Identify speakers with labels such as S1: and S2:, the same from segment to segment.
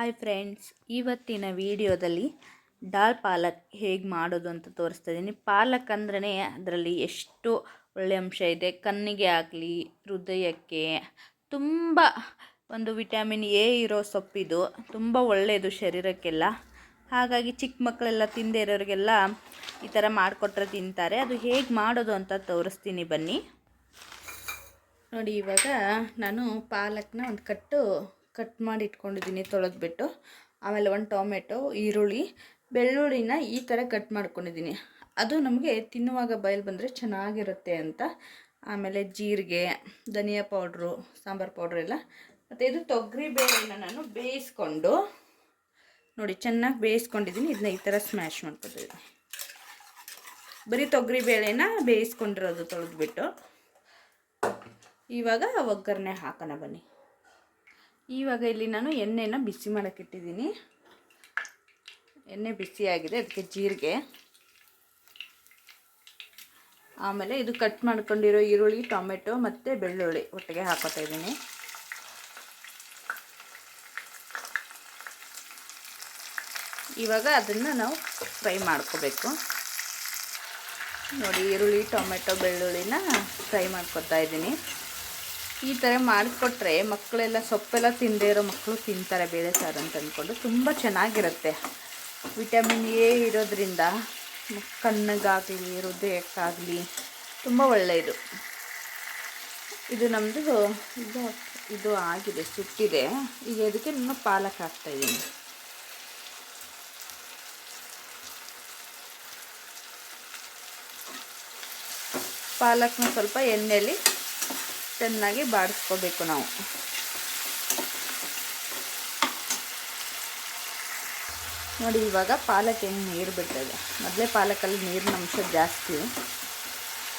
S1: Hi friends, ಇವತ್ತಿನ ವಿಡಿಯೋದಲ್ಲಿ ದಾಲ್ ಪಾಲಕ್ ಹೇಗೆ ಮಾಡೋದು ಅಂತ ತೋರಿಸ್ತಾ ಇದ್ದೀನಿ. ಪಾಲಕ್ ಅಂದ್ರೇ ಅದರಲ್ಲಿ ಎಷ್ಟು ಒಳ್ಳೆಯ ಅಂಶ ಇದೆ. ಕಣ್ಣಿಗೆ ಆಗಲಿ, ಹೃದಯಕ್ಕೆ ತುಂಬ ಒಂದು ವಿಟಮಿನ್ ಎ ಇರೋ ಸೊಪ್ಪಿದು, ತುಂಬ ಒಳ್ಳೆಯದು ಶರೀರಕ್ಕೆಲ್ಲ. ಹಾಗಾಗಿ ಚಿಕ್ಕ ಮಕ್ಕಳೆಲ್ಲ ತಿಂದೇ ಇರೋರಿಗೆಲ್ಲ ಈ ಥರ ಮಾಡಿಕೊಟ್ರೆ ತಿಂತಾರೆ. ಅದು ಹೇಗೆ ಮಾಡೋದು ಅಂತ ತೋರಿಸ್ತೀನಿ ಬನ್ನಿ. ನೋಡಿ, ಇವಾಗ ನಾನು ಪಾಲಕ್ನ ಒಂದು ಕಟ್ ಮಾಡಿ ಇಟ್ಕೊಂಡಿದ್ದೀನಿ ತೊಳೆದ್ಬಿಟ್ಟು. ಆಮೇಲೆ ಒಂದು ಟೊಮೆಟೊ, ಈರುಳ್ಳಿ, ಬೆಳ್ಳುಳ್ಳಿನ ಈ ಥರ ಕಟ್ ಮಾಡ್ಕೊಂಡಿದ್ದೀನಿ. ಅದು ನಮಗೆ ತಿನ್ನುವಾಗ ಬಯಲು ಬಂದರೆ ಚೆನ್ನಾಗಿರುತ್ತೆ ಅಂತ. ಆಮೇಲೆ ಜೀರಿಗೆ, ಧನಿಯಾ ಪೌಡ್ರು, ಸಾಂಬಾರು ಪೌಡ್ರು ಎಲ್ಲ. ಮತ್ತು ಇದು ತೊಗರಿ ಬೇಳೆನ ನಾನು ಬೇಯಿಸ್ಕೊಂಡು ನೋಡಿ ಚೆನ್ನಾಗಿ ಬೇಯಿಸ್ಕೊಂಡಿದ್ದೀನಿ. ಇದನ್ನ ಈ ಥರ ಸ್ಮ್ಯಾಶ್ ಮಾಡ್ಕೊತಿದ್ದೀನಿ. ಬರೀ ತೊಗರಿ ಬೇಳೆನ ಬೇಯಿಸ್ಕೊಂಡಿರೋದು ತೊಳೆದ್ಬಿಟ್ಟು. ಇವಾಗ ಒಗ್ಗರಣೆ ಹಾಕೋಣ ಬನ್ನಿ. ಇವಾಗ ಇಲ್ಲಿ ನಾನು ಎಣ್ಣೆನ ಬಿಸಿ ಮಾಡೋಕ್ಕಿಟ್ಟಿದ್ದೀನಿ. ಎಣ್ಣೆ ಬಿಸಿಯಾಗಿದೆ, ಅದಕ್ಕೆ ಜೀರಿಗೆ, ಆಮೇಲೆ ಇದು ಕಟ್ ಮಾಡ್ಕೊಂಡಿರೋ ಈರುಳ್ಳಿ, ಟೊಮೆಟೊ ಮತ್ತು ಬೆಳ್ಳುಳ್ಳಿ ಒಟ್ಟಿಗೆ ಹಾಕೋತಾ ಇದ್ದೀನಿ. ಇವಾಗ ಅದನ್ನು ನಾವು ಫ್ರೈ ಮಾಡ್ಕೋಬೇಕು. ನೋಡಿ, ಈರುಳ್ಳಿ, ಟೊಮೆಟೊ, ಬೆಳ್ಳುಳ್ಳಿನ ಫ್ರೈ ಮಾಡ್ಕೊತಾ ಇದ್ದೀನಿ. ಈ ಥರ ಮಾಡಿಕೊಟ್ರೆ ಮಕ್ಕಳೆಲ್ಲ ಸೊಪ್ಪೆಲ್ಲ ತಿಂದೇ ಇರೋ ಮಕ್ಕಳು ತಿಂತಾರೆ, ಬೇಳೆ ಸಾರು ಅಂತ ಅಂದ್ಕೊಂಡು. ತುಂಬ ಚೆನ್ನಾಗಿರುತ್ತೆ. ವಿಟಮಿನ್ ಎ ಇರೋದ್ರಿಂದ ಕಣ್ಣಿಗಾಗಲಿ, ಹೃದಯಕ್ಕಾಗಲಿ ತುಂಬ ಒಳ್ಳೆಯದು. ಇದು ನಮ್ಮದು ಇದು ಆಗಿದೆ, ಸುಟ್ಟಿದೆ. ಈಗ ಅದಕ್ಕೆ ನಾನು ಪಾಲಕ್ ಹಾಕ್ತಾಯಿದ್ದೀನಿ. ಪಾಲಕ್ನ ಸ್ವಲ್ಪ ಎಣ್ಣೆಯಲ್ಲಿ ಚೆನ್ನಾಗಿ ಬಾಡಿಸ್ಕೋಬೇಕು ನಾವು. ನೋಡಿ, ಇವಾಗ ಪಾಲಕ್ ಹೆಂಗೆ ನೀರು ಬಿಡ್ತಾಯಿದೆ. ಮೊದಲೇ ಪಾಲಕಲ್ಲಿ ನೀರಿನ ಅಂಶ ಜಾಸ್ತಿ,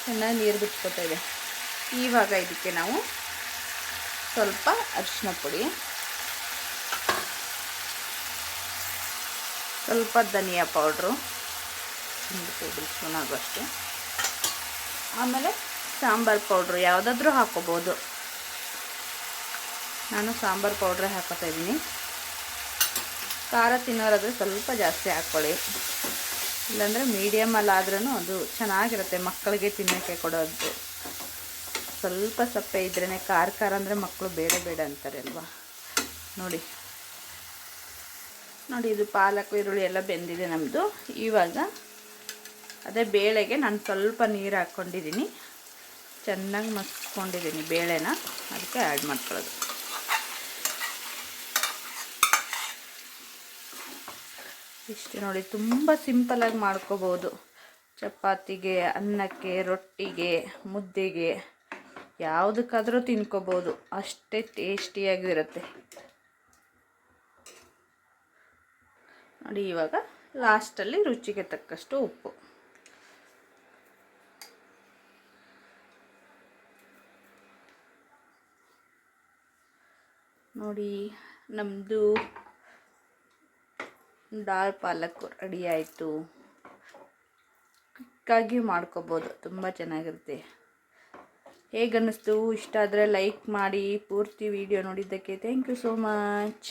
S1: ಚೆನ್ನಾಗಿ ನೀರು ಬಿಟ್ಕೊತಾ ಇದೆ. ಇವಾಗ ಇದಕ್ಕೆ ನಾವು ಸ್ವಲ್ಪ ಅರಿಶಿನ ಪುಡಿ, ಸ್ವಲ್ಪ ಧನಿಯಾ ಪೌಡ್ರು, 1 ಟೇಬಲ್ ಸ್ಪೂನ್ ಆಗುವಷ್ಟು, ಆಮೇಲೆ ಸಾಂಬಾರು ಪೌಡ್ರು ಯಾವುದಾದ್ರೂ ಹಾಕ್ಕೋಬೋದು. ನಾನು ಸಾಂಬಾರು ಪೌಡ್ರೇ ಹಾಕೋತಾ ಇದ್ದೀನಿ. ಖಾರ ತಿನ್ನೋರಾದರೆ ಸ್ವಲ್ಪ ಜಾಸ್ತಿ ಹಾಕ್ಕೊಳ್ಳಿ, ಇಲ್ಲಾಂದರೆ ಮೀಡಿಯಮಲ್ಲಾದ್ರೂ ಅದು ಚೆನ್ನಾಗಿರುತ್ತೆ ಮಕ್ಕಳಿಗೆ ತಿನ್ನೋಕ್ಕೆ ಕೊಡೋದು. ಸ್ವಲ್ಪ ಸಪ್ಪೆ ಇದ್ರೇ ಖಾರ ಅಂದರೆ ಮಕ್ಕಳು ಬೇಡ ಅಂತಾರೆ ಅಲ್ವಾ. ನೋಡಿ, ಇದು ಪಾಲಕ್, ಈರುಳ್ಳಿ ಎಲ್ಲ ಬೆಂದಿದೆ ನಮ್ಮದು. ಇವಾಗ ಅದೇ ಬೇಳೆಗೆ ನಾನು ಸ್ವಲ್ಪ ನೀರು ಹಾಕ್ಕೊಂಡಿದ್ದೀನಿ, ಚೆನ್ನಾಗಿ ಮಸ್ಕೊಂಡಿದ್ದೀನಿ ಬೇಳೆನ, ಅದಕ್ಕೆ ಆ್ಯಡ್ ಮಾಡ್ಕೊಳ್ಳೋದು. ಇಷ್ಟು ನೋಡಿ, ತುಂಬ ಸಿಂಪಲಾಗಿ ಮಾಡ್ಕೋಬೋದು. ಚಪಾತಿಗೆ, ಅನ್ನಕ್ಕೆ, ರೊಟ್ಟಿಗೆ, ಮುದ್ದೆಗೆ ಯಾವುದಕ್ಕಾದರೂ ತಿನ್ಕೋಬೋದು. ಅಷ್ಟೇ ಟೇಸ್ಟಿಯಾಗಿರುತ್ತೆ. ನೋಡಿ, ಇವಾಗ ಲಾಸ್ಟಲ್ಲಿ ರುಚಿಗೆ ತಕ್ಕಷ್ಟು ಉಪ್ಪು. ನೋಡಿ, ನಮ್ಮದು ದಾಲ್ ಪಾಲಕ್ ರೆಡಿ ಆಯಿತು. ಕ್ವಿಕ್ಕಾಗಿ ಮಾಡ್ಕೋಬೋದು, ತುಂಬ ಚೆನ್ನಾಗಿರುತ್ತೆ. ಹೇಗೆ ಅನ್ನಿಸ್ತು? ಇಷ್ಟ ಆದರೆ ಲೈಕ್ ಮಾಡಿ. ಪೂರ್ತಿ ವಿಡಿಯೋ ನೋಡಿದ್ದಕ್ಕೆ ಥ್ಯಾಂಕ್ ಯು ಸೋ ಮಚ್.